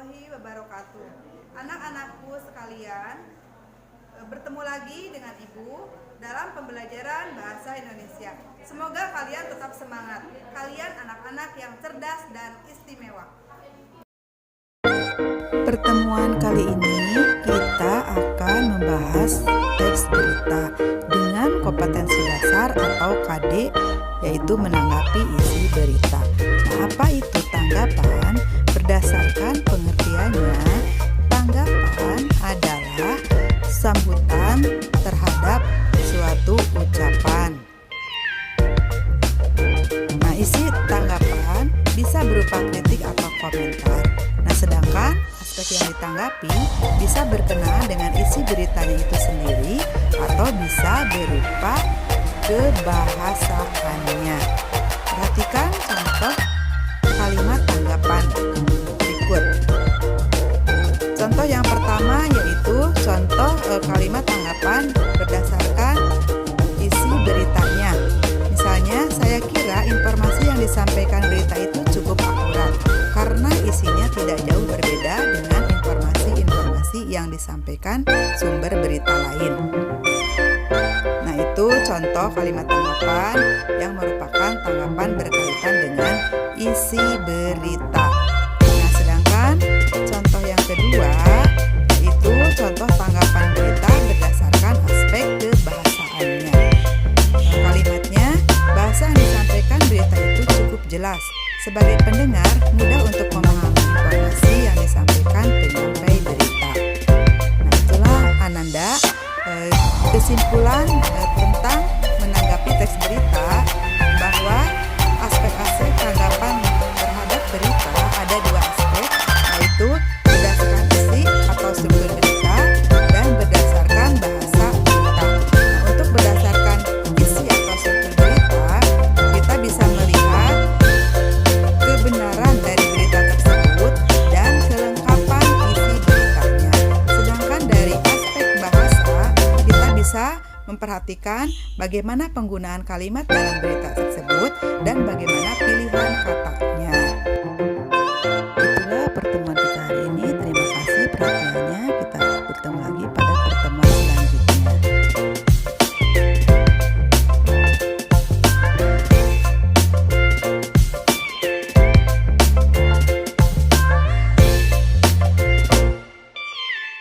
warahmatullahi wabarakatuh. Anak-anakku sekalian, bertemu lagi dengan Ibu dalam pembelajaran bahasa Indonesia. Semoga kalian tetap semangat. Kalian anak-anak yang cerdas dan istimewa. Pertemuan kali ini kita akan membahas teks berita dengan kompetensi dasar atau KD, yaitu menanggapi isi berita. Nah, apa itu tanggapan? Berdasarkan pengertiannya, tanggapan adalah sambutan terhadap suatu ucapan. Nah, isi tanggapan bisa berupa kritik atau komentar. Nah, sedangkan aspek yang ditanggapi bisa berkenaan dengan isi beritanya itu sendiri atau bisa berupa kebahasaannya. Perhatikan contoh kalimat tanggapan berikut. Contoh yang pertama yaitu contoh kalimat tanggapan berdasarkan isi beritanya. Misalnya, saya kira informasi yang disampaikan berita itu cukup akurat karena isinya tidak jauh berbeda dengan informasi-informasi yang disampaikan sumber berita lain. Nah, itu contoh kalimat tanggapan yang merupakan tanggapan berkaitan dengan isi berita. Nah, sedangkan contoh yang kedua yaitu contoh tanggapan berita berdasarkan aspek kebahasaannya. Kalimatnya, bahasa yang disampaikan berita itu cukup jelas. Sebagai pendengar, mudah untuk memahami informasi yang disampaikan penyampai berita. Nah, itulah Ananda kesimpulan tentang menanggapi teks berita, bahwa aspek-aspek tanggapan terhadap berita ada dua aspek, yaitu berdasarkan isi atau struktur berita dan berdasarkan bahasa berita. Nah, untuk berdasarkan isi atau struktur berita, kita bisa melihat kebenaran dari berita tersebut dan kelengkapan isi beritanya. Sedangkan dari aspek bahasa, kita bisa memperhatikan bagaimana penggunaan kalimat dalam berita tersebut dan bagaimana pilihan kata